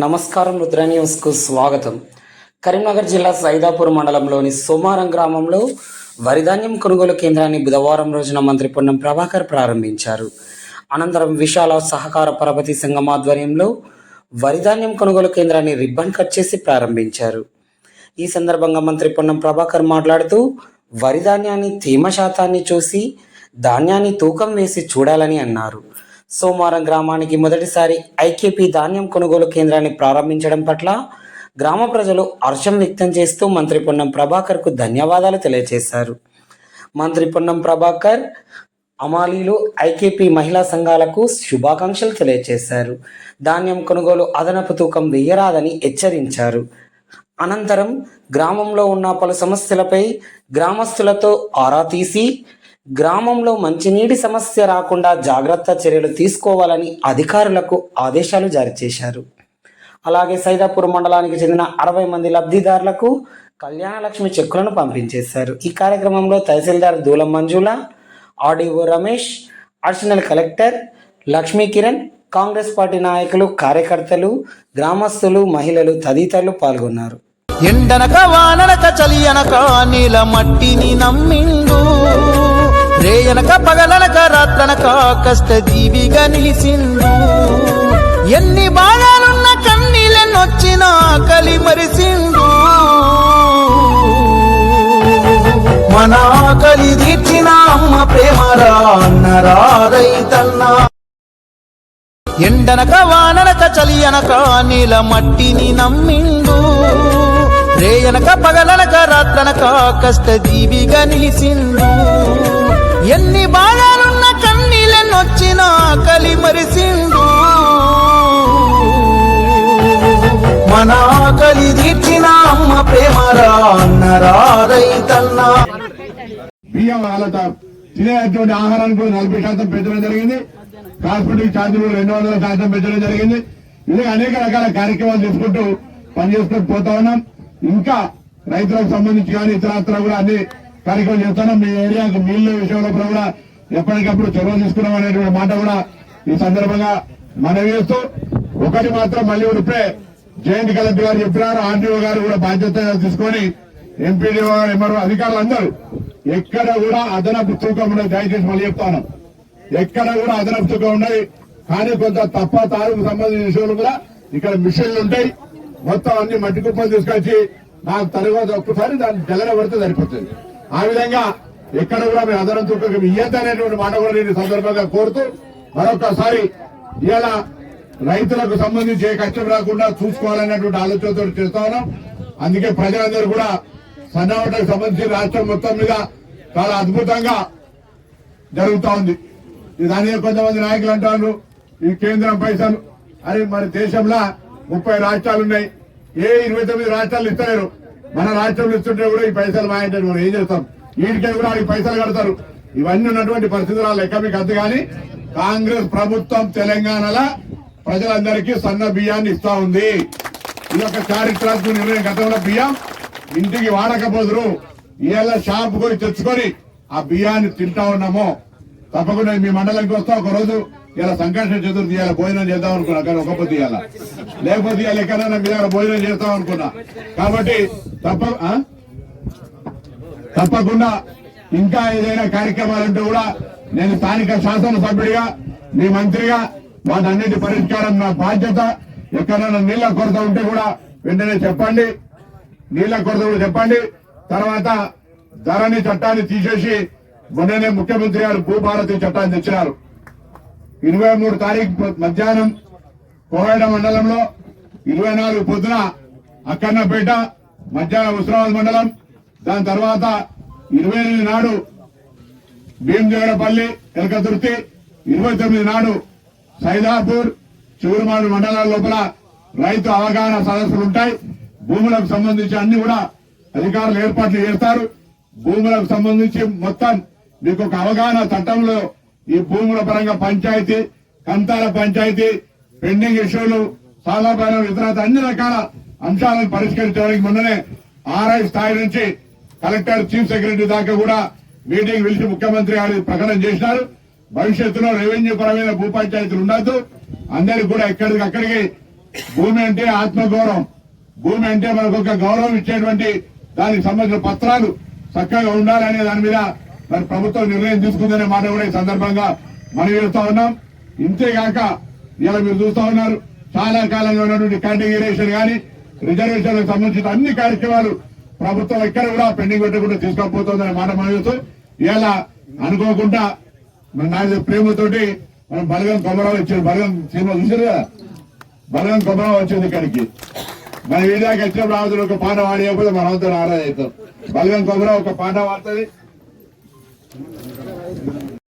నమస్కారం, రుద్ర న్యూస్కు స్వాగతం. కరీంనగర్ జిల్లా సైదాపూర్ మండలంలోని సోమారం గ్రామంలో వరిధాన్యం కొనుగోలు కేంద్రాన్ని బుధవారం రోజున మంత్రి పొన్నం ప్రభాకర్ ప్రారంభించారు. అనంతరం విశాల సహకార పరపతి సంఘం ఆధ్వర్యంలో వరిధాన్యం కొనుగోలు కేంద్రాన్ని రిబ్బన్ కట్ చేసి ప్రారంభించారు. ఈ సందర్భంగా మంత్రి పొన్నం ప్రభాకర్ మాట్లాడుతూ వరిధాన్యాన్ని తేమ శాతాన్ని చూసి ధాన్యాన్ని తూకం వేసి చూడాలని అన్నారు. సోమారం గ్రామానికి మొదటిసారి ఐకేపీ ధాన్యం కొనుగోలు కేంద్రాన్ని ప్రారంభించడం పట్ల గ్రామ ప్రజలు హర్షం వ్యక్తం చేస్తూ మంత్రి పొన్నం ప్రభాకర్కు ధన్యవాదాలు తెలియజేశారు. మంత్రి పొన్నం ప్రభాకర్ అమాలీలు ఐకేపీ మహిళా సంఘాలకు శుభాకాంక్షలు తెలియజేశారు. ధాన్యం కొనుగోలు అదనపు తూకం వేయరాదని హెచ్చరించారు. అనంతరం గ్రామంలో ఉన్న పలు సమస్యలపై గ్రామస్తులతో ఆరా తీసి గ్రామంలో మంచినీటి సమస్య రాకుండా జాగ్రత్త చర్యలు తీసుకోవాలని అధికారులకు ఆదేశాలు జారీ చేశారు. అలాగే సైదాపూర్ మండలానికి చెందిన 60 మంది లబ్ధిదారులకు కళ్యాణ లక్ష్మి చెక్కులను పంపించేశారు. ఈ కార్యక్రమంలో tahsildar Dulam Manjula, RDO Ramesh, additional collector Lakshmi Kiran, Congress party నాయకులు, కార్యకర్తలు, గ్రామస్తులు, మహిళలు తదితరులు పాల్గొన్నారు. ఎండనక వాననక చలియనక నీల మట్టిని నమ్మిండు, రేయనక పగలనక రాత్రనక కష్ట జీవిగా నిలిసిండు. ఎన్ని బాధలున్న కన్నీళ్ళనొచ్చిన ఆకలి మరిసిండు, మన ఆకలి తీర్చిన అమ్మ ప్రేమరా అన్నరా రైతన్నా. ఎండనక వాననక చలియనక నీల మట్టిని నమ్మిండు, రేయనక పగలనక రాత్రనక కష్ట జీవిగా నిలిసిండు. ఎన్ని బాధలున్న కన్నీళ్ళనొచ్చిన ఆకలి మరిసిండు, మన ఆకలి తీర్చిన అమ్మ ప్రేమరా అన్నరా రైతన్నా. బియ్యం వాళ్ళ తినేటువంటి ఆహారాన్ని కూడా 40% పెంచడం జరిగింది. ట్రాన్స్పోర్ట్ ఛార్జీలు 200% పెంచడం జరిగింది. ఇలా అనేక రకాల కార్యక్రమాలు చేసుకుంటూ పనిచేసుకుంటూ పోతా ఉన్నాం. ఇంకా రైతులకు సంబంధించి కానీ ఇతరత్ర కూడా అన్ని కార్యక్రమాలు చేస్తున్నాం. మీ ఏరియాకు నీళ్ల విషయంలో కూడా ఎప్పటికప్పుడు చొరవ తీసుకున్నాం అనేటువంటి మాట కూడా ఈ సందర్భంగా మనవి చేస్తూ, ఒకటి మాత్రం మళ్ళీ ఇప్పుడే జాయింట్ కలెక్టర్ గారు చెప్పినారు, ఆర్డీఓ గారు కూడా బాధ్యత తీసుకొని ఎంపీడీఓ గారు, ఎంఆర్ఓ అధికారులు అందరూ ఎక్కడ కూడా అదనపు తూకం ఉండదు. దయచేసి మళ్ళీ చెప్తాను, ఎక్కడ కూడా అదనపు తూకం ఉండదు. కానీ కొంత తప్ప తారుకు సంబంధించిన విషయాలు కూడా ఇక్కడ మిషన్లు ఉంటాయి. మొత్తం అన్ని మట్టి కుప్పలు తీసుకొచ్చి నాకు తర్వాత ఒక్కసారి దాన్ని జల్లర పడితే సరిపోతుంది. ఆ విధంగా ఎక్కడ కూడా మేము అదనం తూకం ఇయ్యద్దు అనేటువంటి మాట కూడా నేను సందర్భంగా కోరుతూ, మరొకసారి ఇవాళ రైతులకు సంబంధించి ఏ కష్టం రాకుండా చూసుకోవాలనేటువంటి ఆలోచనతో చేస్తా ఉన్నాం. అందుకే ప్రజలందరూ కూడా సన్నవాటకు సంబంధించి రాష్ట్రం మొత్తం మీద చాలా అద్భుతంగా జరుగుతా ఉంది. దాని కొంతమంది నాయకులు అంటారు ఈ కేంద్రం పైసలు అని. మన దేశంలో 30 రాష్ట్రాలు ఉన్నాయి, ఏ 29 రాష్ట్రాలు ఇస్తలేరు. మన రాష్ట్రంలో ఇస్తుంటే కూడా ఈ పైసలు మాయంటే మనం ఏం చేస్తాం, వీటికే కూడా వాడికి పైసలు కడతారు. ఇవన్నీ ఉన్నటువంటి పరిస్థితులు లెక్క మీకు అంత. కానీ కాంగ్రెస్ ప్రభుత్వం తెలంగాణలో ప్రజలందరికీ సన్న బియ్యాన్ని ఇస్తా ఉంది. ఇది ఒక చారిత్రాత్మక నిర్ణయం. గతంలో బియ్యం ఇంటికి వాడకపోదురు, ఇవాళ షాప్ పోయి తెచ్చుకొని ఆ బియ్యాన్ని తింటా ఉన్నాము. తప్పకుండా మీ మండలానికి వస్తా. ఒక రోజు ఇలా సంకష్ట చతుర్థి ఇవాళ భోజనం చేద్దాం అనుకున్నా, కానీ ఒక పొద్దు ఇవాళ లేకపోతే ఇవాళ ఎక్కడైనా మీ దగ్గర భోజనం చేస్తాం అనుకున్నా. కాబట్టి తప్పకుండా ఇంకా ఏదైనా కార్యక్రమాలంటే కూడా నేను స్థానిక శాసనసభ్యుడిగా, మీ మంత్రిగా వాటన్నిటి పరిష్కారం నా బాధ్యత. ఎక్కడైనా నీళ్ల కొరత ఉంటే కూడా వెంటనే చెప్పండి, నీళ్ల కొరత కూడా చెప్పండి. తర్వాత ధరణి చట్టాన్ని తీసేసి మొన్ననే ముఖ్యమంత్రి గారు భూభారతి చట్టాన్ని తెచ్చినారు. 23 తారీఖు మధ్యాహ్నం కోహెడ మండలంలో, 24 పొద్దున అక్కన్నపేట, మధ్యాహ్నం హుస్నాబాద్ మండలం, దాని తర్వాత 28 నాడు భీమదేవరపల్లి, ఎలకతుర్తి, 29 నాడు సైదాపూర్, చిగురుమాడు మండలాల లోపల రైతు అవగాహన సదస్సులు ఉంటాయి. భూములకు సంబంధించి అన్ని కూడా అధికారులు ఏర్పాట్లు చేస్తారు. భూములకు సంబంధించి మొత్తం మీకు ఒక అవగాహన చట్టంలో ఈ భూముల పరంగా పంచాయతీ, కంతాల పంచాయతీ, పెండింగ్ ఇష్యూలు, సాధారణ ఇతర అన్ని రకాల అంశాలను పరిష్కరించడానికి మొన్ననే ఆర్ఐ స్థాయి నుంచి కలెక్టర్, చీఫ్ సెక్రటరీ దాకా కూడా మీటింగ్ పిలిచి ముఖ్యమంత్రి గారు ప్రకటన చేసినారు. భవిష్యత్తులో రెవెన్యూ పరమైన భూ పంచాయతీలు ఉండద్దు, అందరికి కూడా ఎక్కడికక్కడికి భూమి అంటే ఆత్మగౌరవం, భూమి అంటే మనకు ఒక గౌరవం ఇచ్చేటువంటి దానికి సంబంధించిన పత్రాలు చక్కగా ఉండాలనే దాని మీద మరి ప్రభుత్వం నిర్ణయం తీసుకుందనే మాట కూడా ఈ సందర్భంగా మనం చేస్తా ఉన్నాం. ఇంతేగాక ఇలా మీరు చూస్తా ఉన్నారు, చాలా కాలంగా ఉన్నటువంటి కేటగిరేషన్ గాని రిజర్వేషన్లకు సంబంధించిన అన్ని కార్యక్రమాలు ప్రభుత్వం ఎక్కడ కూడా పెండింగ్ పెట్టకుండా తీసుకోకపోతుందనే మాట మనం చేస్తూ ఇలా అనుకోకుండా మన నాయకుల ప్రేమతోటి మనం బలగం కొమరావు వచ్చారు. బలగం సినిమా చూసారు కదా, బలగం కొమరావు వచ్చింది ఇక్కడికి. మన వీడియోకి వచ్చినప్పుడు ఆవుతున్న ఒక పాట వాడియకపోతే మనమంతా నారాజ్ అవుతాం. బలగం కొమరావు ఒక పాట వాడుతుంది.